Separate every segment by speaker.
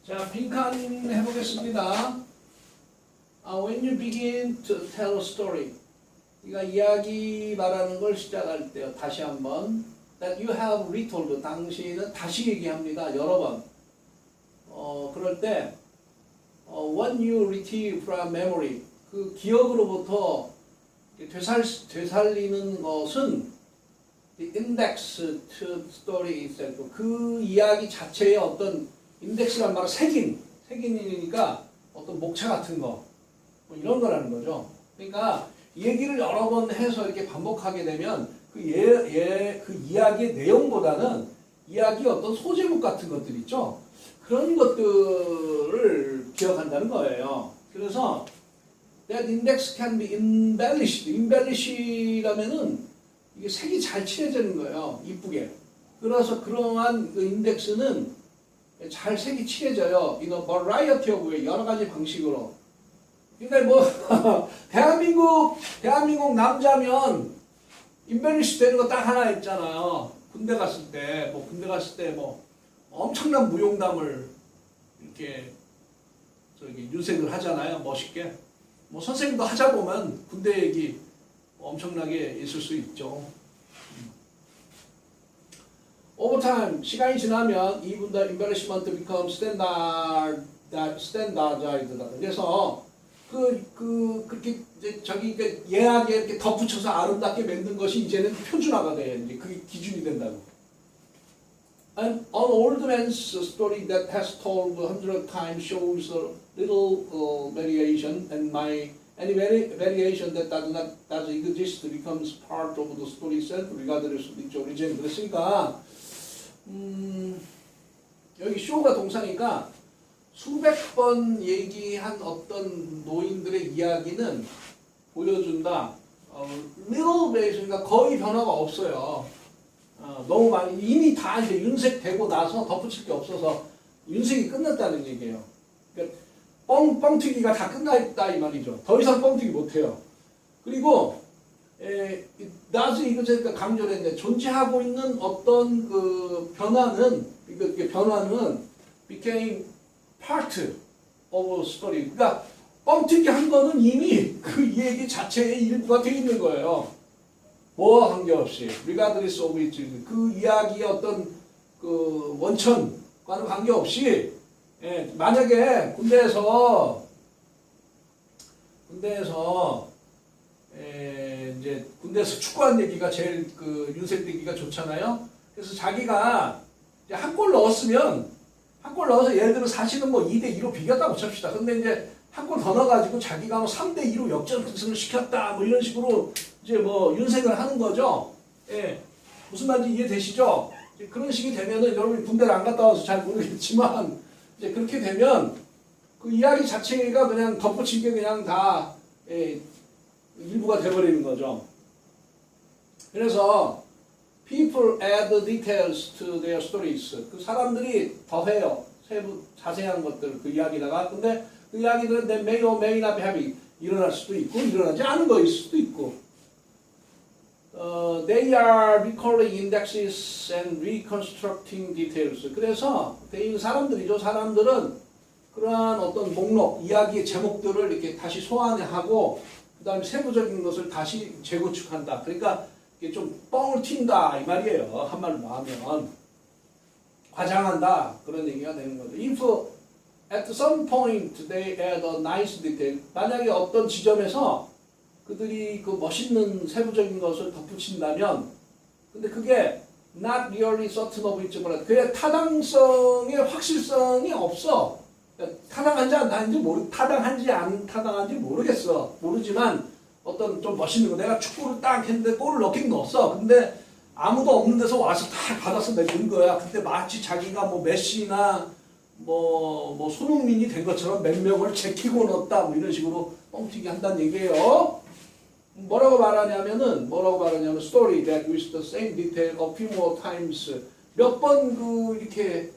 Speaker 1: 자, 빈칸 해보겠습니다. When you begin to tell a story, 그러니까 이야기 말하는 걸 시작할 때요. 다시 한번 that you have retold, 당신은 다시 얘기합니다. 여러 번. 그럴 때 when you retrieve from memory, 그 기억으로부터 되살리는 것은 the index to story itself, 그 이야기 자체의 어떤 인덱스란 말은 색인이니까 어떤 목차 같은 거, 뭐 이런 거라는 거죠. 그러니까 얘기를 여러 번 해서 이렇게 반복하게 되면 그 이야기의 내용보다는 이야기의 어떤 소제목 같은 것들 있죠. 그런 것들을 기억한다는 거예요. 그래서 that index can be embellished. embellish라면은 이게 색이 잘 칠해지는 거예요. 이쁘게. 그래서 그러한 그 인덱스는 잘 색이 칠해져요. 이거 variety of way, 여러 가지 방식으로. 그러니까 뭐 대한민국 남자면 embellish 되는 거 딱 하나 있잖아요. 군대 갔을 때 뭐 엄청난 무용담을 이렇게 저기 윤색을 하잖아요. 멋있게. 뭐 선생님도 하자 보면 군대 얘기 엄청나게 있을 수 있죠. Over time, 시간이 지나면 even the embellishment becomes standardized. 그래서 그렇게 이제 저기 예하게 이렇게 덧붙여서 아름답게 만든 것이 이제는 표준화가 돼. 이제 그게 기준이 된다고. An old man's story that has told 100 times shows a little variation, and any variation that does exist becomes part of the story itself, regardless of its origin. 그랬으니까 여기 show가 동사니까 수백 번 얘기한 어떤 노인들의 이야기는 보여준다. little variation, 그러니까 거의 변화가 없어요. 너무 많이 이미 다 이제 윤색되고 나서 덧붙일 게 없어서 윤색이 끝났다는 얘기예요. 그러니까 뻥튀기가 다 끝나 있다 이 말이죠. 더 이상 뻥튀기 못해요. 그리고 나중에 이거 제가 강조를 했는데 존재하고 있는 어떤 그 변화는 became part of story. 그러니까 뻥튀기 한 거는 이미 그 얘기 자체의 일부가 되어 있는 거예요. 뭐와 관계없이 regardless of its, 그 이야기의 어떤 그 원천과는 관계없이 만약에 군대에서 이제 군대에서 축구한 얘기가 제일 그 윤색되기가 좋잖아요. 그래서 자기가 이제 한 골 넣어서 예를 들어 사실은 뭐 2대2로 비겼다고 칩시다. 근데 이제 한 골 더 넣어가지고 자기가 뭐 3대2로 역전승을 시켰다 뭐 이런 식으로 이제 뭐 윤색을 하는 거죠. 예. 무슨 말인지 이해되시죠? 그런 식이 되면은 여러분이 군대를 안 갔다 와서 잘 모르겠지만 이제 그렇게 되면 그 이야기 자체가 그냥 덧붙인 게 그냥 다 일부가 돼버리는 거죠. 그래서 people add details to their stories. 그 사람들이 더해요. 세부 자세한 것들 그 이야기다가. 근데 그 이야기들은 they may or may not have 일어날 수도 있고 일어나지 않은 거일 수도 있고. They are recalling indexes and reconstructing details. 그래서 사람들이죠. 사람들은 그러한 어떤 목록, 이야기의 제목들을 이렇게 다시 소환하고 그 다음에 세부적인 것을 다시 재구축한다. 그러니까 이게 좀 뻥을 튄다 이 말이에요. 한말로 하면 과장한다 그런 얘기가 되는 거죠. If at some point they add a nice detail, 만약에 어떤 지점에서 그들이 그 멋있는 세부적인 것을 덧붙인다면, 근데 그게 not really certain of its, 그의 타당성의 확실성이 없어. 타당한지 안 타당한지 모르겠어. 모르지만 어떤 좀 멋있는 거, 내가 축구를 딱 했는데 골을 넣긴 넣었어. 근데 아무도 없는 데서 와서 다 받아서 넣은 거야. 근데 마치 자기가 뭐 메시나 뭐 손흥민이 된 것처럼 몇 명을 제키고 넣었다 뭐 이런 식으로 뻥튀기 한다는 얘기예요. 뭐라고 말하냐면 story that with the same detail a few more times, 몇 번 그 이렇게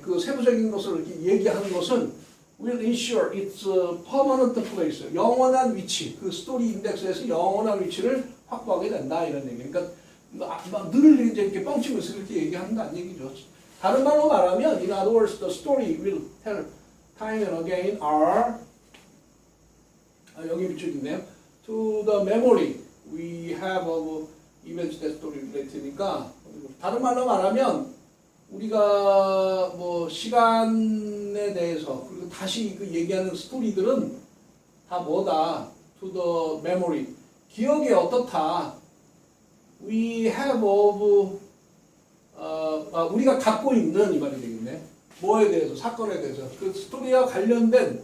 Speaker 1: 그 세부적인 것을 이렇게 얘기하는 것은 will ensure its permanent place, 영원한 위치, 그 스토리 인덱스에서 영원한 위치를 확보하게 된다 이런 얘기. 그러니까 늘 이제 이렇게 뻥치면서 이렇게 얘기한다는 얘기죠. 다른 말로 말하면, in other words, the story will tell time and again are, 여기 밑줄 있네요. To the memory we have of events that story related니까, 다른 말로 말하면, 우리가 뭐 시간에 대해서, 그리고 다시 그 얘기하는 스토리들은 다 뭐다? To the memory. 기억이 어떻다? We have of, 우리가 갖고 있는, 이 말이 되겠네. 뭐에 대해서? 사건에 대해서. 그 스토리와 관련된,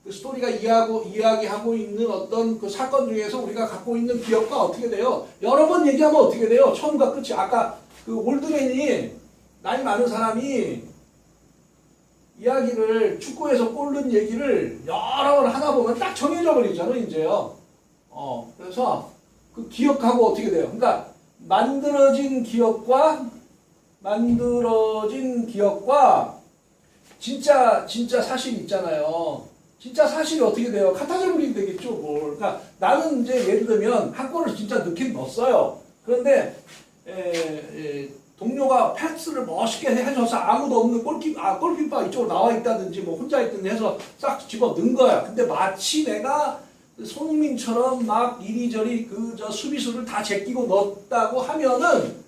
Speaker 1: 그 스토리가 이야기하고 있는 어떤 그 사건 중에서 우리가 갖고 있는 기억과 어떻게 돼요? 여러 번 얘기하면 어떻게 돼요? 처음과 끝이. 아까 그 올드맨이, 나이 많은 사람이 이야기를, 축구에서 골 넣은 얘기를 여러 번 하다 보면 딱 정해져 버리잖아요, 이제요. 그래서 그 기억하고 어떻게 돼요? 그러니까 만들어진 기억과 진짜 사실 있잖아요. 진짜 사실이 어떻게 돼요? 카타저블이 되겠죠, 뭘. 그러니까 나는 이제 예를 들면 한 골을 진짜 넣긴 넣었어요. 그런데 동료가 패스를 멋있게 해줘서 아무도 없는 골키퍼 이쪽으로 나와 있다든지 뭐 혼자 있든지 해서 싹 집어 넣은 거야. 근데 마치 내가 손흥민처럼 막 이리저리 저 수비수를 다 제끼고 넣었다고 하면은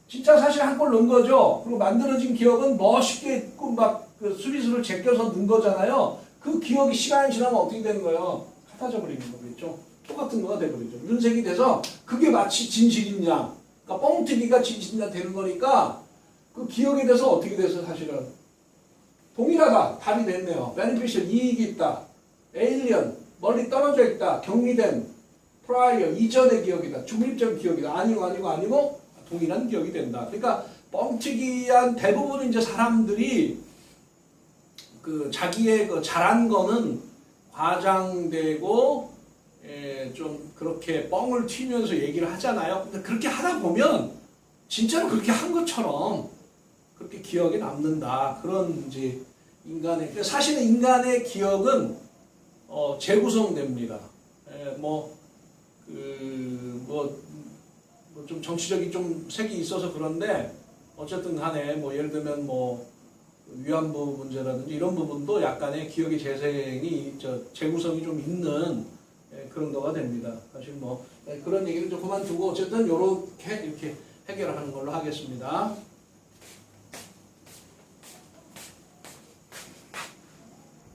Speaker 1: 진짜 사실 한 골 넣은 거죠. 그리고 만들어진 기억은 멋있게 막 그 수비수를 제껴서 넣은 거잖아요. 그 기억이 시간이 지나면 어떻게 되는 거예요? 같아져 버리는 거겠죠. 똑같은 거가 돼버리죠. 윤색이 돼서 그게 마치 진실인 양. 그러니까 뻥튀기가 진실인 양 되는 거니까 그 기억에 대해서 어떻게 돼서 사실은 동일하다. 답이 됐네요. beneficial, 이익이 있다. alien, 멀리 떨어져 있다. 격리된, prior, 이전의 기억이다. 중립적 기억이다. 아니고 동일한 기억이 된다. 그러니까 뻥튀기한 대부분 이제 사람들이 그 자기의 그 잘한 거는 과장되고 좀 그렇게 뻥을 튀면서 얘기를 하잖아요. 근데 그렇게 하다 보면 진짜로 그렇게 한 것처럼 그렇게 기억에 남는다. 그런 이제 사실은 인간의 기억은 재구성됩니다. 좀 정치적인 좀 색이 있어서 그런데 어쨌든 간에 뭐 예를 들면 뭐 위안부 문제라든지 이런 부분도 약간의 기억의 재생이 재구성이 좀 있는 그런 거가 됩니다. 사실 뭐 그런 얘기를 좀 그만두고 어쨌든 이렇게 해결하는 걸로 하겠습니다.